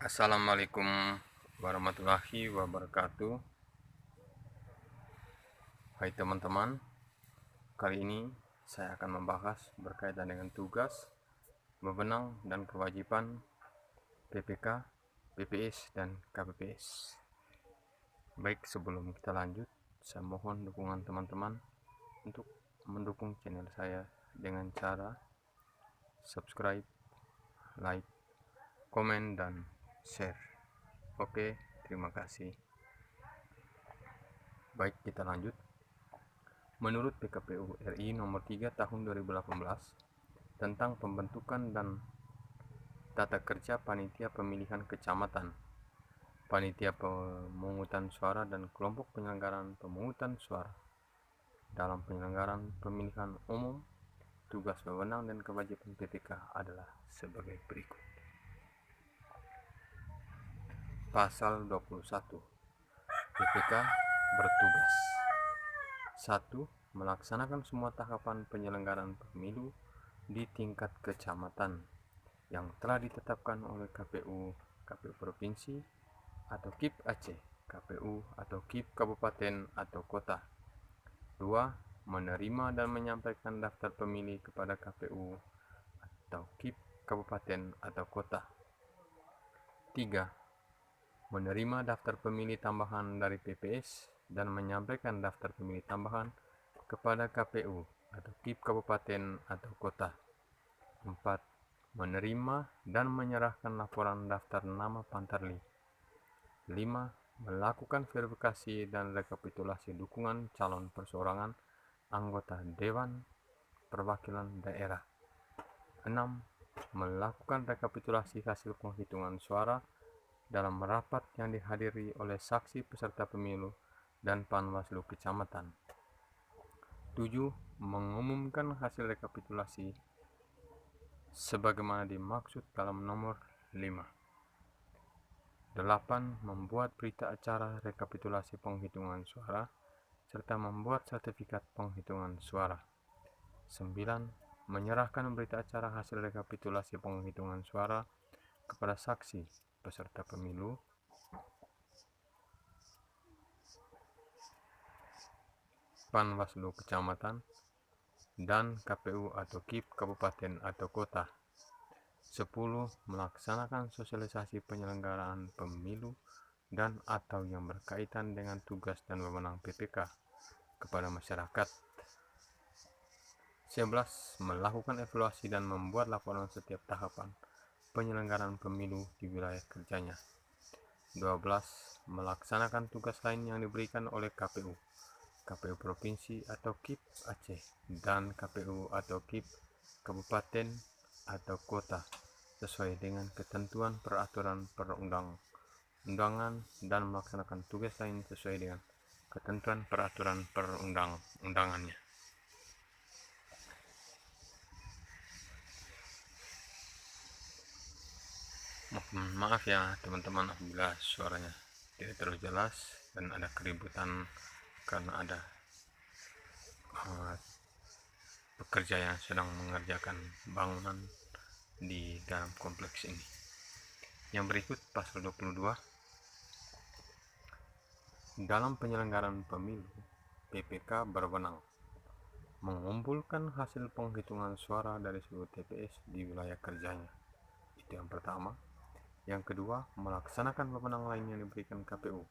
Assalamualaikum warahmatullahi wabarakatuh. Hai teman-teman, kali ini saya akan membahas berkaitan dengan tugas, wewenang, dan kewajiban PPK, PPS, dan KPPS. Baik, sebelum kita lanjut, saya mohon dukungan teman-teman untuk mendukung channel saya dengan cara subscribe, like, komen, dan share. Oke, terima kasih. Baik, kita lanjut. Menurut PKPU RI nomor 3 tahun 2018 tentang pembentukan dan tata kerja panitia pemilihan kecamatan, panitia pemungutan suara dan kelompok penyelenggaraan pemungutan suara dalam penyelenggaraan pemilihan umum, tugas, wewenang, dan kewajiban PPK adalah sebagai berikut. Pasal 21. PPK bertugas: 1. Melaksanakan semua tahapan penyelenggaraan pemilu di tingkat kecamatan yang telah ditetapkan oleh KPU, KPU Provinsi atau KIP Aceh, KPU atau KIP Kabupaten atau Kota. 2. Menerima dan menyampaikan daftar pemilih kepada KPU atau KIP Kabupaten atau Kota. 3. Menerima daftar pemilih tambahan dari PPS dan menyampaikan daftar pemilih tambahan kepada KPU atau KIP Kabupaten atau Kota. 4. Menerima dan menyerahkan laporan daftar nama Pantarli. 5. Melakukan verifikasi dan rekapitulasi dukungan calon perseorangan anggota Dewan Perwakilan Daerah. 6. Melakukan rekapitulasi hasil penghitungan suara dalam rapat yang dihadiri oleh saksi peserta pemilu dan Panwaslu Kecamatan. 7. Mengumumkan hasil rekapitulasi sebagaimana dimaksud dalam nomor 5. 8. Membuat berita acara rekapitulasi penghitungan suara serta membuat sertifikat penghitungan suara. 9. Menyerahkan berita acara hasil rekapitulasi penghitungan suara kepada saksi peserta pemilu. 10. Panwaslu Kecamatan dan KPU atau KIP Kabupaten atau Kota. 10. Melaksanakan sosialisasi penyelenggaraan pemilu dan atau yang berkaitan dengan tugas dan wewenang PPK kepada masyarakat. 11. Melakukan evaluasi dan membuat laporan setiap tahapan penyelenggaraan pemilu di wilayah kerjanya. 12. Melaksanakan tugas lain yang diberikan oleh KPU, KPU Provinsi atau KIP Aceh, dan KPU atau KIP Kabupaten atau Kota sesuai dengan ketentuan peraturan perundang-undangan dan melaksanakan tugas lain sesuai dengan ketentuan peraturan perundang-undangannya. Maaf ya teman-teman apabila suaranya tidak terlalu jelas dan ada keributan karena ada pekerja yang sedang mengerjakan bangunan di dalam kompleks ini. Yang berikut pasal 22. Dalam penyelenggaraan pemilu, PPK berwenang mengumpulkan hasil penghitungan suara dari seluruh TPS di wilayah kerjanya. Itu yang pertama. Yang kedua, melaksanakan wewenang lain yang diberikan KPU,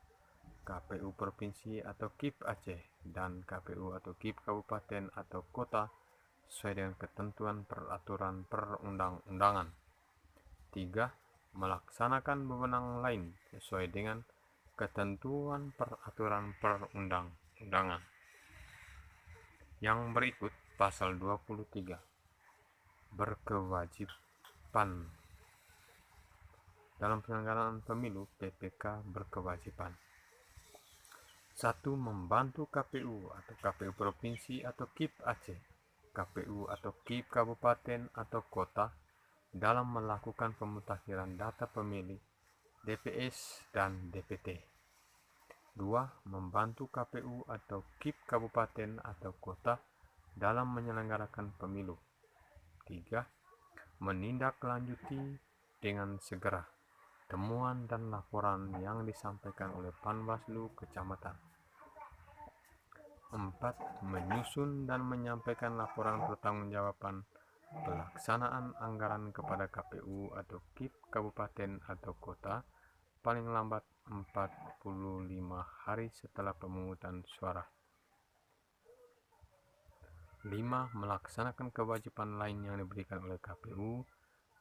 KPU Provinsi atau KIP Aceh, dan KPU atau KIP Kabupaten atau Kota sesuai dengan ketentuan peraturan perundang-undangan. 3. Melaksanakan wewenang lain sesuai dengan ketentuan peraturan perundang-undangan. Yang berikut pasal 23. Berkewajiban. Dalam penyelenggaraan pemilu, PPK berkewajiban: 1. Membantu KPU atau KPU Provinsi atau KIP Aceh, KPU atau KIP Kabupaten atau Kota dalam melakukan pemutakhiran data pemilih, DPS dan DPT. 2. Membantu KPU atau KIP Kabupaten atau Kota dalam menyelenggarakan pemilu. 3. Menindaklanjuti dengan segera temuan dan laporan yang disampaikan oleh Panwaslu Kecamatan. 4. Menyusun dan menyampaikan laporan pertanggungjawaban pelaksanaan anggaran kepada KPU atau KIP Kabupaten atau Kota paling lambat 45 hari setelah pemungutan suara. 5. Melaksanakan kewajiban lain yang diberikan oleh KPU,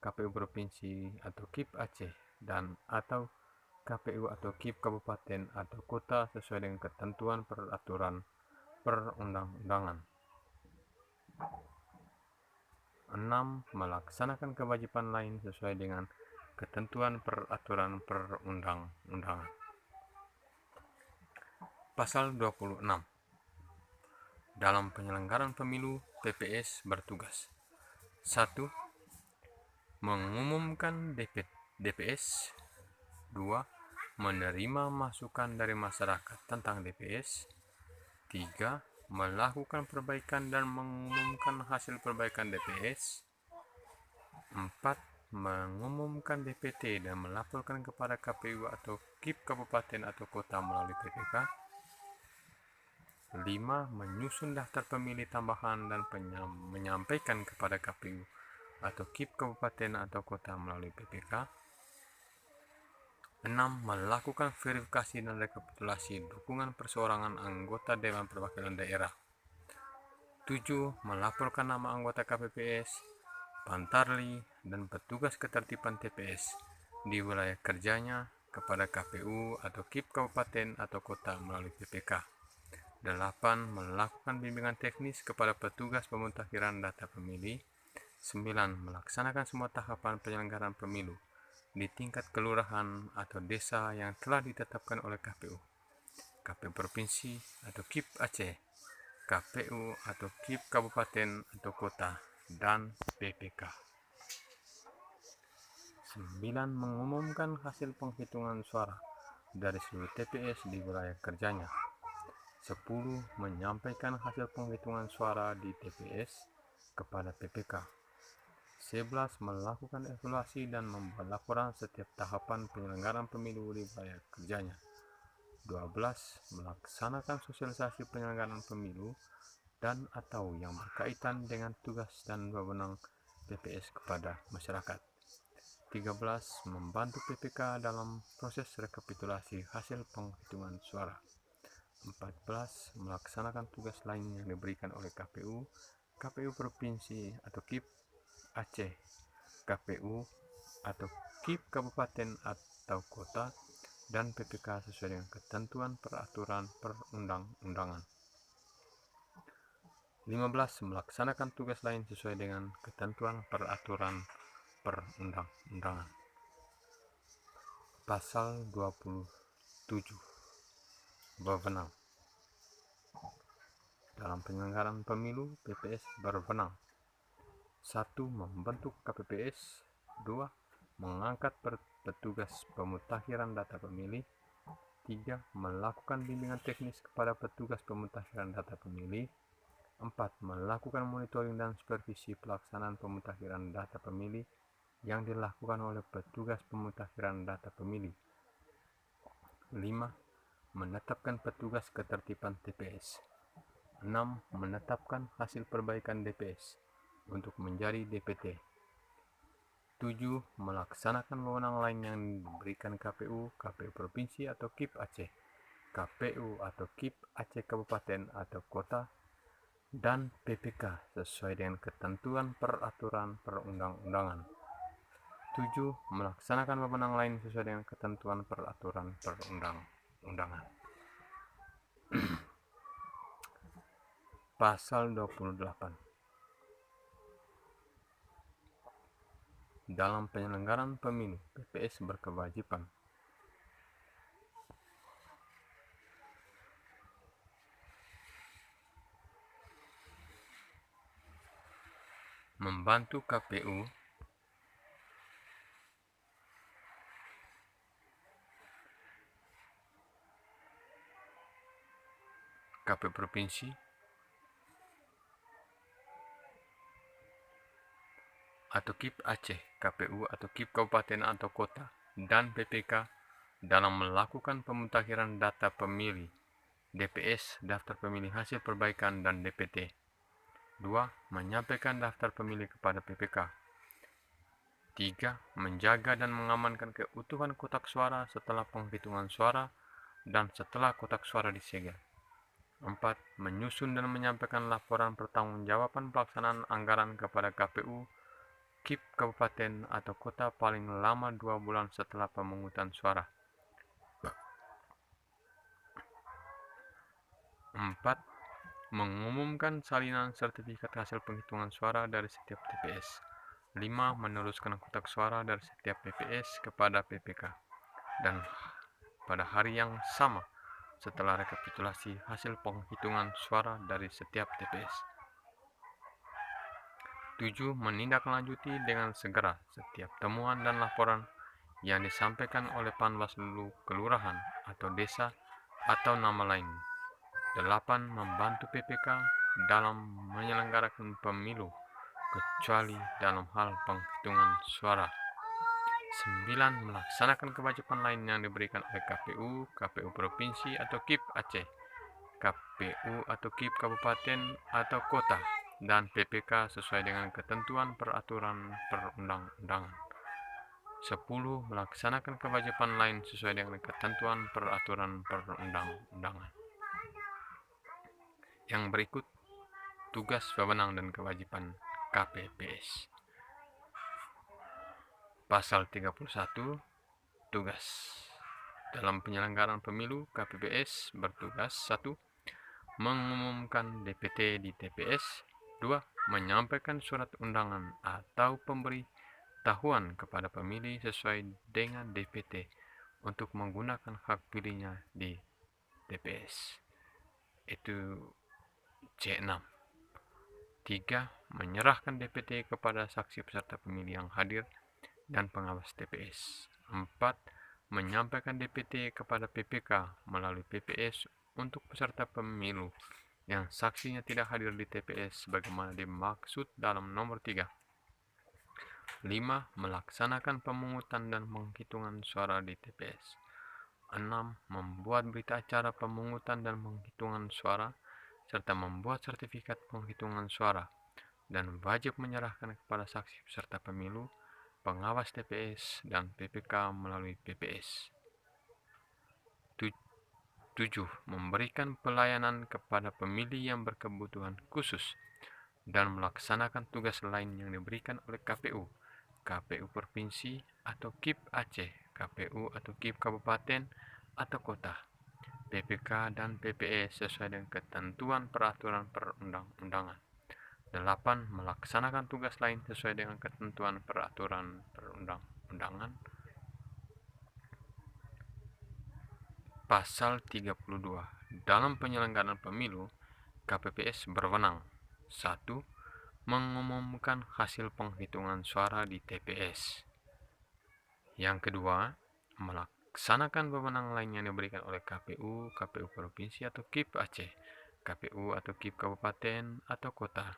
KPU Provinsi atau KIP Aceh dan atau KPU atau KIP Kabupaten atau Kota sesuai dengan ketentuan peraturan perundang-undangan. 6. Melaksanakan kewajiban lain sesuai dengan ketentuan peraturan perundang-undangan. Pasal 26. Dalam penyelenggaraan pemilu, PPS bertugas 1. Mengumumkan DPS. 2. Menerima masukan dari masyarakat tentang DPS. 3. Melakukan perbaikan dan mengumumkan hasil perbaikan DPS. 4. Mengumumkan DPT dan melaporkan kepada KPU atau KIP Kabupaten atau Kota melalui PPK. 5. Menyusun daftar pemilih tambahan dan menyampaikan kepada KPU atau KIP Kabupaten atau Kota melalui PPK. 6. Melakukan verifikasi dan rekapitulasi dukungan perseorangan anggota Dewan Perwakilan Daerah. 7. Melaporkan nama anggota KPPS, Pantarli, dan petugas ketertiban TPS di wilayah kerjanya kepada KPU atau KIP Kabupaten atau Kota melalui PPK. 8. Melakukan bimbingan teknis kepada petugas pemutakhiran data pemilih. 9. Melaksanakan semua tahapan penyelenggaraan pemilu di tingkat kelurahan atau desa yang telah ditetapkan oleh KPU, KPU Provinsi atau KIP Aceh, KPU atau KIP Kabupaten atau Kota, dan PPK. 9. Mengumumkan hasil penghitungan suara dari seluruh TPS di wilayah kerjanya. 10. Menyampaikan hasil penghitungan suara di TPS kepada PPK. 11. Melakukan evaluasi dan membuat laporan setiap tahapan penyelenggaraan pemilu di wilayah kerjanya. 12. Melaksanakan sosialisasi penyelenggaraan pemilu dan atau yang berkaitan dengan tugas dan wewenang PPS kepada masyarakat. 13. Membantu PPK dalam proses rekapitulasi hasil penghitungan suara. 14. Melaksanakan tugas lain yang diberikan oleh KPU, KPU Provinsi atau KIP Aceh, KPU atau KIP Kabupaten atau Kota, dan PPK sesuai dengan ketentuan peraturan perundang-undangan. 15. Melaksanakan tugas lain sesuai dengan ketentuan peraturan perundang-undangan. Pasal 27. Wewenang. Dalam penyelenggaraan pemilu, PPS berwenang 1. Membentuk KPPS. 2. Mengangkat petugas pemutakhiran data pemilih. 3. Melakukan bimbingan teknis kepada petugas pemutakhiran data pemilih. 4. Melakukan monitoring dan supervisi pelaksanaan pemutakhiran data pemilih yang dilakukan oleh petugas pemutakhiran data pemilih. 5. Menetapkan petugas ketertiban TPS. 6. Menetapkan hasil perbaikan DPS untuk menjadi DPT. 7. Melaksanakan wewenang lain yang diberikan KPU, KPU Provinsi atau KIP Aceh, KPU atau KIP Aceh Kabupaten atau Kota, dan PPK sesuai dengan ketentuan peraturan perundang-undangan. 7. Melaksanakan wewenang lain sesuai dengan ketentuan peraturan perundang-undangan. Pasal 28. Dalam penyelenggaraan pemilu, PPS berkewajiban membantu KPU Provinsi atau KIP Aceh, KPU atau KIP Kabupaten atau Kota dan PPK dalam melakukan pemutakhiran data pemilih, DPS, daftar pemilih hasil perbaikan, dan DPT. 2. Menyampaikan daftar pemilih kepada PPK. 3. Menjaga dan mengamankan keutuhan kotak suara setelah penghitungan suara dan setelah kotak suara disegel. 4. Menyusun dan menyampaikan laporan pertanggungjawaban pelaksanaan anggaran kepada KPU, KIP Kabupaten atau Kota paling lama 2 bulan setelah pemungutan suara. 4. Mengumumkan salinan sertifikat hasil penghitungan suara dari setiap TPS. 5. Meneruskan kotak suara dari setiap PPS kepada PPK dan pada hari yang sama setelah rekapitulasi hasil penghitungan suara dari setiap TPS. 7. Menindaklanjuti dengan segera setiap temuan dan laporan yang disampaikan oleh Panwaslu Kelurahan atau Desa atau nama lain. 8. Membantu PPK dalam menyelenggarakan pemilu kecuali dalam hal penghitungan suara. 9. Melaksanakan kewajiban lain yang diberikan oleh KPU, KPU Provinsi atau KIP Aceh, KPU atau KIP Kabupaten atau Kota, dan PPK sesuai dengan ketentuan peraturan perundang-undangan. 10. Melaksanakan kewajiban lain sesuai dengan ketentuan peraturan perundang-undangan. Yang berikut tugas, wewenang, dan kewajiban KPPS. Pasal 31. Tugas. Dalam penyelenggaraan pemilu, KPPS bertugas 1. Mengumumkan DPT di TPS. 2. Menyampaikan surat undangan atau pemberitahuan kepada pemilih sesuai dengan DPT untuk menggunakan hak pilihnya di TPS. Itu C6. 3. Menyerahkan DPT kepada saksi peserta pemilih yang hadir dan pengawas TPS. 4. Menyampaikan DPT kepada PPK melalui PPS untuk peserta pemilu yang saksinya tidak hadir di TPS sebagaimana dimaksud dalam nomor 3. 5. Melaksanakan pemungutan dan penghitungan suara di TPS. 6. Membuat berita acara pemungutan dan penghitungan suara serta membuat sertifikat penghitungan suara dan wajib menyerahkan kepada saksi peserta pemilu, pengawas TPS, dan PPK melalui PPS. 7. Memberikan pelayanan kepada pemilih yang berkebutuhan khusus dan melaksanakan tugas lain yang diberikan oleh KPU, KPU Provinsi atau KIP Aceh, KPU atau KIP Kabupaten atau Kota, PPK dan PPS sesuai dengan ketentuan peraturan perundang-undangan. 8. Melaksanakan tugas lain sesuai dengan ketentuan peraturan perundang-undangan. Pasal 32. Dalam penyelenggaraan pemilu, KPPS berwenang 1. Mengumumkan hasil penghitungan suara di TPS. Yang kedua, melaksanakan wewenang lain yang diberikan oleh KPU, KPU Provinsi atau KIP Aceh, KPU atau KIP Kabupaten atau Kota,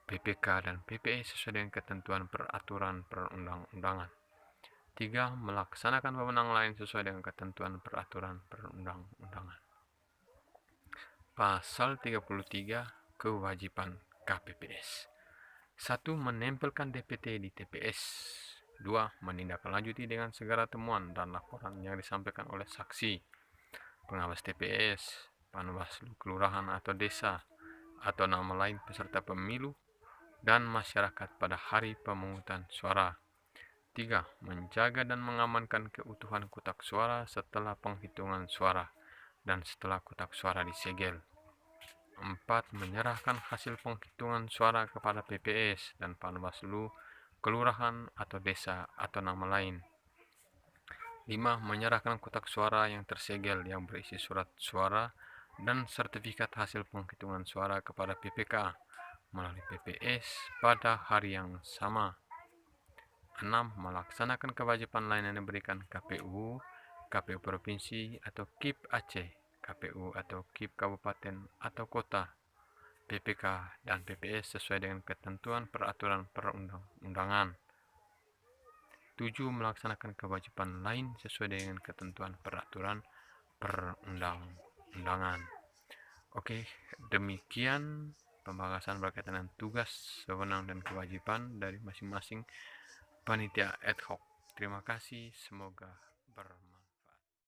PPK dan PPS sesuai dengan ketentuan peraturan perundang-undangan. 3. Melaksanakan wewenang lain sesuai dengan ketentuan peraturan perundang-undangan. Pasal 33. Kewajiban KPPS. 1. Menempelkan DPT di TPS. 2. Menindaklanjuti dengan segera temuan dan laporan yang disampaikan oleh saksi, pengawas TPS, Panwaslu Kelurahan atau Desa atau nama lain peserta pemilu dan masyarakat pada hari pemungutan suara. 3. Menjaga dan mengamankan keutuhan kotak suara setelah penghitungan suara dan setelah kotak suara disegel. 4. Menyerahkan hasil penghitungan suara kepada PPS dan Panwaslu Kelurahan atau Desa atau nama lain. 5. Menyerahkan kotak suara yang tersegel yang berisi surat suara dan sertifikat hasil penghitungan suara kepada PPK melalui PPS pada hari yang sama. 6. Melaksanakan kewajiban lain yang diberikan KPU, KPU Provinsi atau KIP Aceh, KPU atau KIP Kabupaten atau Kota, PPK dan PPS sesuai dengan ketentuan peraturan perundang-undangan. 7. Melaksanakan kewajiban lain sesuai dengan ketentuan peraturan perundang-undangan. Oke, demikian pembahasan berkaitan dengan tugas, wewenang, dan kewajiban dari masing-masing panitia ad hoc. Terima kasih, semoga bermanfaat.